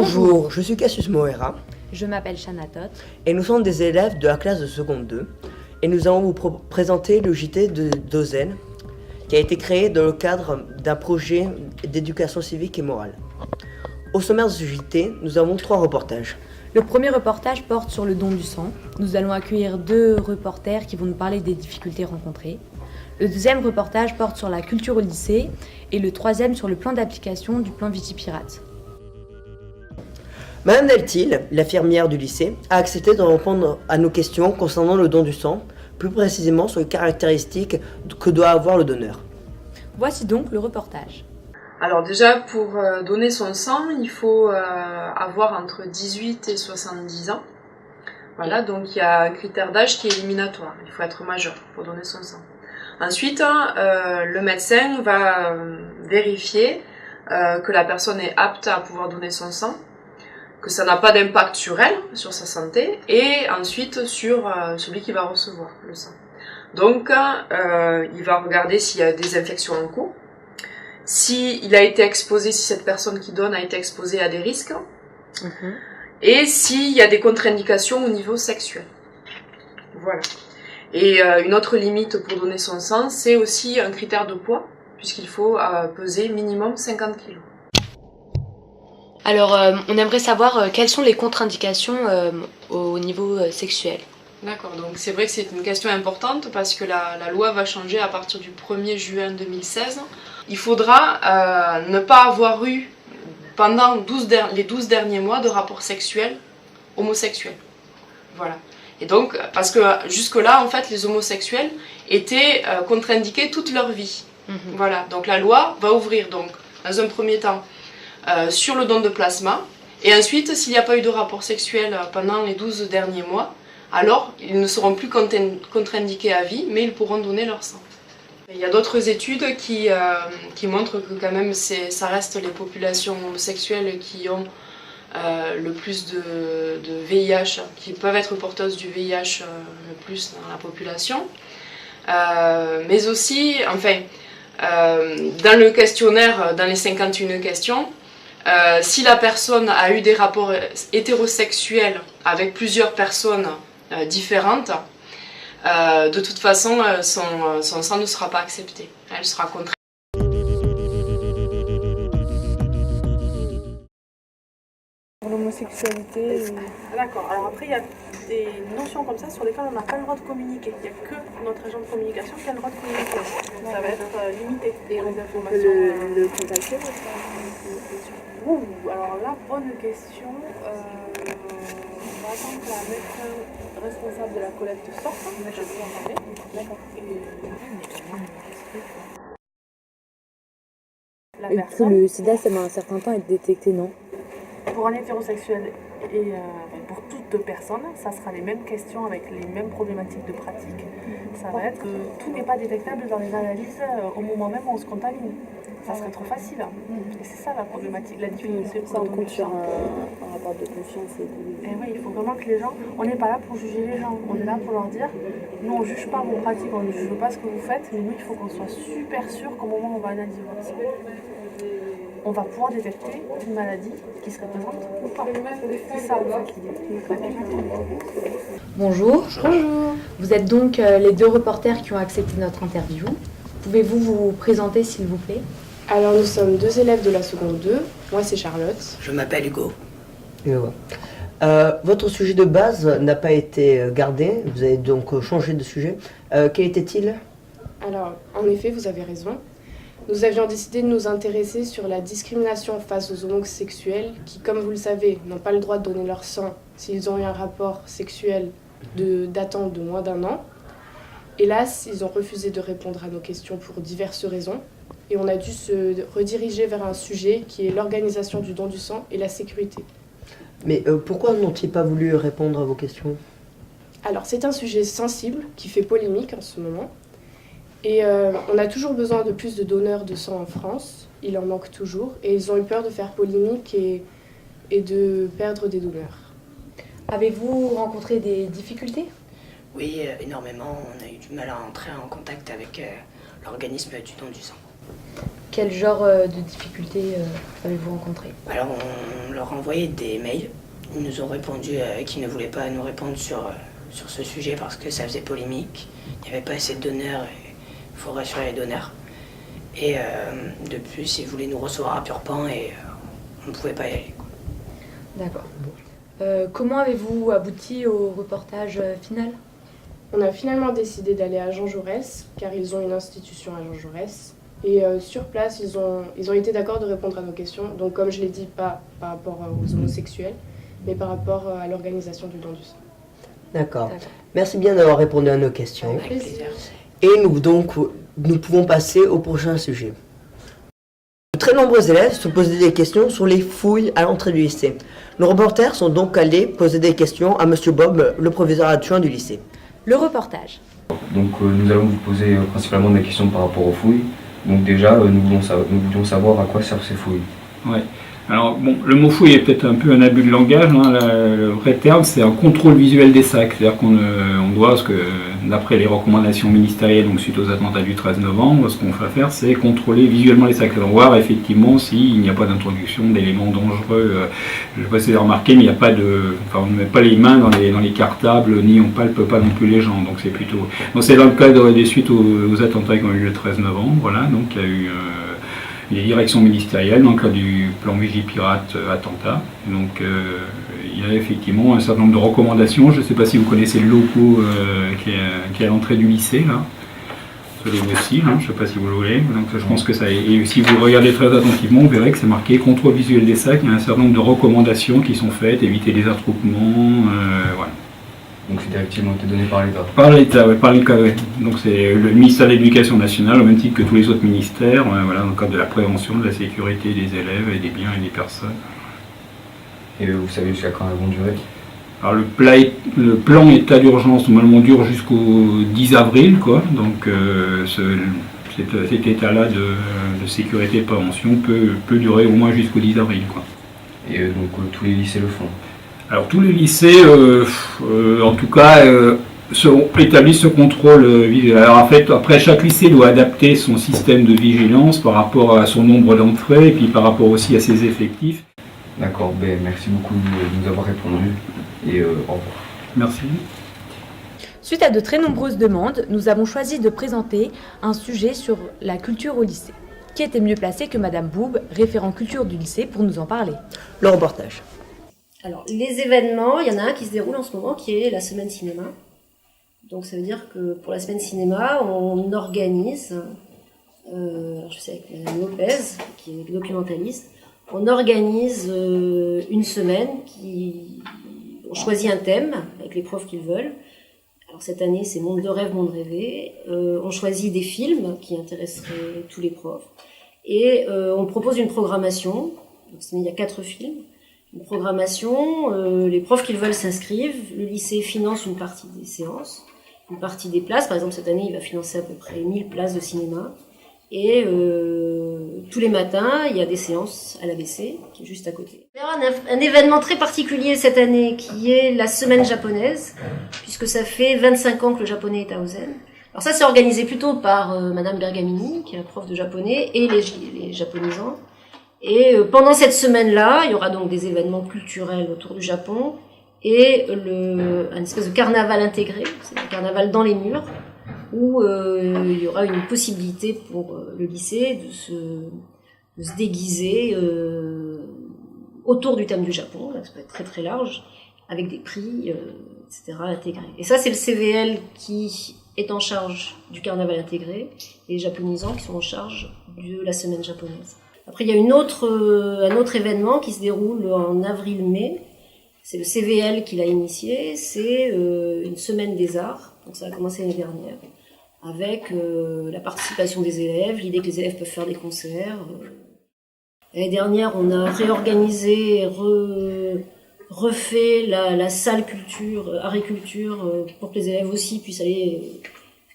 Bonjour, je suis Cassius Moera Je m'appelle Shanatot. et nous sommes des élèves de la classe de seconde 2 et nous allons vous présenter le JT de Dozen qui a été créé dans le cadre d'un projet d'éducation civique et morale. Au sommaire de ce JT, nous avons 3 reportages. Le premier reportage porte sur le don du sang. Nous allons accueillir 2 reporters qui vont nous parler des difficultés rencontrées. Le deuxième reportage porte sur la culture au lycée et le troisième sur le plan d'application du plan Vigipirate. Madame Deltil, l'infirmière du lycée, a accepté de répondre à nos questions concernant le don du sang, plus précisément sur les caractéristiques que doit avoir le donneur. Voici donc le reportage. Alors déjà, pour donner son sang, il faut avoir entre 18 et 70 ans. Voilà, donc il y a un critère d'âge qui est éliminatoire. Il faut être majeur pour donner son sang. Ensuite, le médecin va vérifier que la personne est apte à pouvoir donner son sang, que ça n'a pas d'impact sur elle, sur sa santé, et ensuite sur celui qui va recevoir le sang. Donc, il va regarder s'il y a des infections en cours, si cette personne qui donne a été exposée à des risques, et s'il y a des contre-indications au niveau sexuel. Voilà. Et une autre limite pour donner son sang, c'est aussi un critère de poids, puisqu'il faut peser minimum 50 kg. Alors, on aimerait savoir quelles sont les contre-indications au niveau sexuel. D'accord, donc c'est vrai que c'est une question importante parce que la loi va changer à partir du 1er juin 2016. Il faudra ne pas avoir eu pendant les 12 derniers mois de rapports sexuels homosexuels. Voilà. Et donc, parce que jusque-là, en fait, les homosexuels étaient contre-indiqués toute leur vie. Voilà, donc la loi va ouvrir, donc, dans un premier temps, sur le don de plasma, et ensuite, s'il n'y a pas eu de rapport sexuel pendant les 12 derniers mois, alors ils ne seront plus contre-indiqués à vie, mais ils pourront donner leur sang. Il y a d'autres études qui montrent que quand même ça reste les populations homosexuelles qui ont le plus de VIH, qui peuvent être porteuses du VIH le plus dans la population. Mais aussi, enfin, dans le questionnaire, dans les 51 questions, si la personne a eu des rapports hétérosexuels avec plusieurs personnes différentes, de toute façon, son sang ne sera pas accepté. Elle sera contrainte. L'homosexualité. D'accord, alors après il y a des notions comme ça sur lesquelles on n'a pas le droit de communiquer. Il n'y a que notre agent de communication qui a le droit de communiquer. Ça va être limité pour les informations. Le contacter Alors là, bonne question. On va attendre que la médecin responsable de la collecte sorte. Je vais en parler. D'accord. Que le sida, ça met un certain temps à être détecté, non? Pour un hétérosexuel et pour toute personne, ça sera les mêmes questions avec les mêmes problématiques de pratique. Ça va être que tout n'est pas détectable dans les analyses au moment même où on se contamine. Ça serait trop facile. Et c'est ça la problématique, la difficulté. Ça en compte sur un rapport de confiance. Et oui, il faut vraiment que les gens, on n'est pas là pour juger les gens, on est là pour leur dire, nous on ne juge pas vos pratiques, on ne juge pas ce que vous faites, mais nous il faut qu'on soit super sûr qu'au moment où on va analyser votre sang, on va pouvoir détecter une maladie qui serait présente ou pas. C'est ça en fait l'idée. Bonjour. Bonjour. Vous êtes donc les 2 reporters qui ont accepté notre interview. Pouvez-vous vous présenter s'il vous plaît? Alors nous sommes 2 élèves de la seconde 2. Moi c'est Charlotte. Je m'appelle Hugo. Votre sujet de base n'a pas été gardé, vous avez donc changé de sujet. Quel était-il? Alors en effet vous avez raison. Nous avions décidé de nous intéresser sur la discrimination face aux homosexuels qui, comme vous le savez, n'ont pas le droit de donner leur sang s'ils ont eu un rapport sexuel datant de moins d'1 an. Hélas, ils ont refusé de répondre à nos questions pour diverses raisons et on a dû se rediriger vers un sujet qui est l'organisation du don du sang et la sécurité. Mais pourquoi n'ont-ils pas voulu répondre à vos questions? Alors c'est un sujet sensible qui fait polémique en ce moment. Et on a toujours besoin de plus de donneurs de sang en France, il en manque toujours, et ils ont eu peur de faire polémique et de perdre des donneurs. Avez-vous rencontré des difficultés? Oui, énormément. On a eu du mal à entrer en contact avec l'organisme du don du sang. Quel genre de difficultés avez-vous rencontré? Alors on leur a envoyé des mails. Ils nous ont répondu qu'ils ne voulaient pas nous répondre sur ce sujet parce que ça faisait polémique. Il n'y avait pas assez de donneurs et il faut rassurer les donneurs. Et de plus, ils voulaient nous recevoir à Purpan et on ne pouvait pas y aller. D'accord. Comment avez-vous abouti au reportage final? On a finalement décidé d'aller à Jean Jaurès, car ils ont une institution à Jean Jaurès. Et sur place, ils ont été d'accord de répondre à nos questions. Donc comme je l'ai dit, pas par rapport aux homosexuels, mais par rapport à l'organisation du don du sang. D'accord. Merci bien d'avoir répondu à nos questions. Avec plaisir. Et nous pouvons passer au prochain sujet. De très nombreux élèves se posaient des questions sur les fouilles à l'entrée du lycée. Nos reporters sont donc allés poser des questions à Monsieur Bob, le proviseur adjoint du lycée. Le reportage. Donc nous allons vous poser principalement des questions par rapport aux fouilles. Donc déjà, nous voulions savoir à quoi servent ces fouilles. Ouais. Alors bon, le mot fouille est peut-être un peu un abus de langage, hein. Le vrai terme c'est un contrôle visuel des sacs, c'est-à-dire qu'on doit, parce que d'après les recommandations ministérielles, donc suite aux attentats du 13 novembre, ce qu'on va faire c'est contrôler visuellement les sacs, c'est-à-dire voir effectivement s'il n'y a pas d'introduction d'éléments dangereux. Je ne sais pas si vous avez remarqué, mais il n'y a pas on ne met pas les mains dans les cartables, ni on palpe pas non plus les gens, donc c'est plutôt... Donc c'est dans le cadre des suites aux attentats qui ont eu lieu le 13 novembre, voilà, donc il y a eu... les directions ministérielles dans le cadre du plan Vigipirate attentat. Donc il y a effectivement un certain nombre de recommandations. Je ne sais pas si vous connaissez le logo qui est à l'entrée du lycée, là. Ce logo-ci, hein, je ne sais pas si vous le voulez. Donc je pense que ça... Et si vous regardez très attentivement, vous verrez que c'est marqué contrôle visuel des sacs. Il y a un certain nombre de recommandations qui sont faites, éviter les attroupements, voilà. Donc ces directives ont été données par l'État. Par l'État, oui, par l'État, oui. Donc c'est le ministère de l'Éducation nationale, au même titre que tous les autres ministères, voilà, dans le cadre de la prévention, de la sécurité des élèves et des biens et des personnes. Et vous savez jusqu'à quand elles vont durer? Alors le plan état d'urgence normalement dure jusqu'au 10 avril, quoi. Donc cet état-là de sécurité et de prévention peut durer au moins jusqu'au 10 avril, quoi. Et donc tous les lycées le font? Alors tous les lycées, en tout cas, établissent ce contrôle visuel. Alors en fait, après chaque lycée doit adapter son système de vigilance par rapport à son nombre d'entrées et puis par rapport aussi à ses effectifs. D'accord, ben, merci beaucoup de nous avoir répondu et au revoir. Merci. Suite à de très nombreuses demandes, nous avons choisi de présenter un sujet sur la culture au lycée. Qui était mieux placé que Madame Boub, référent culture du lycée, pour nous en parler? Le reportage. Alors, les événements, il y en a un qui se déroule en ce moment, qui est la semaine cinéma. Donc, ça veut dire que pour la semaine cinéma, on organise, alors je sais avec Madame Lopez, qui est documentaliste, on organise une semaine on choisit un thème avec les profs qu'ils veulent. Alors cette année, c'est Monde de rêve, monde rêvé. On choisit des films qui intéresseraient tous les profs. Et on propose une programmation. Donc, il y a 4 films. Une programmation, les profs qui le veulent s'inscrivent. Le lycée finance une partie des séances, une partie des places. Par exemple, cette année, il va financer à peu près 1000 places de cinéma. Et tous les matins, il y a des séances à l'ABC, qui est juste à côté. Il y aura un événement très particulier cette année, qui est la semaine japonaise, puisque ça fait 25 ans que le japonais est à Ozen. Alors ça, c'est organisé plutôt par Madame Bergamini, qui est la prof de japonais, et les japonisants. Et pendant cette semaine-là, il y aura donc des événements culturels autour du Japon, et un espèce de carnaval intégré, c'est un carnaval dans les murs, où il y aura une possibilité pour le lycée de se déguiser autour du thème du Japon, ça peut être très très large, avec des prix, etc. intégrés. Et ça, c'est le CVL qui est en charge du carnaval intégré, et les japonisants qui sont en charge de la semaine japonaise. Après, il y a un autre événement qui se déroule en avril-mai, c'est le CVL qui l'a initié, c'est une semaine des arts, donc ça a commencé l'année dernière, avec la participation des élèves, l'idée que les élèves peuvent faire des concerts. L'année dernière, on a réorganisé, refait la salle culture, art et culture, pour que les élèves aussi puissent aller,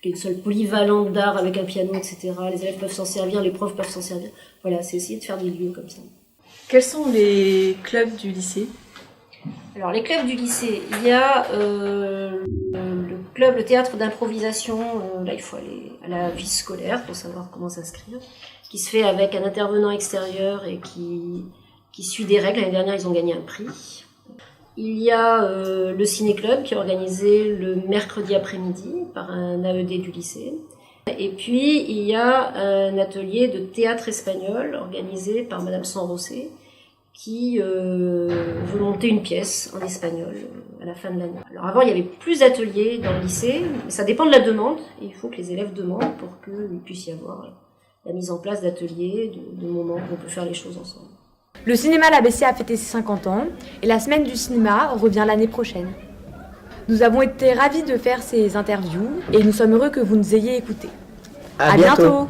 qu'il y ait une salle polyvalente d'art avec un piano, etc. Les élèves peuvent s'en servir, les profs peuvent s'en servir. Voilà, c'est essayer de faire des lieux comme ça. Quels sont les clubs du lycée ? Alors, les clubs du lycée, il y a le club, le théâtre d'improvisation, là il faut aller à la vie scolaire pour savoir comment s'inscrire, qui se fait avec un intervenant extérieur et qui suit des règles. L'année dernière, ils ont gagné un prix. Il y a le ciné-club qui est organisé le mercredi après-midi par un AED du lycée. Et puis, il y a un atelier de théâtre espagnol organisé par Madame Sanrosé qui veut monter une pièce en espagnol à la fin de l'année. Alors avant, il y avait plus d'ateliers dans le lycée, mais ça dépend de la demande. Il faut que les élèves demandent pour qu'il puisse y avoir la mise en place d'ateliers, de moments où on peut faire les choses ensemble. Le cinéma l'ABC a fêté ses 50 ans et la semaine du cinéma revient l'année prochaine. Nous avons été ravis de faire ces interviews et nous sommes heureux que vous nous ayez écoutés. À bientôt.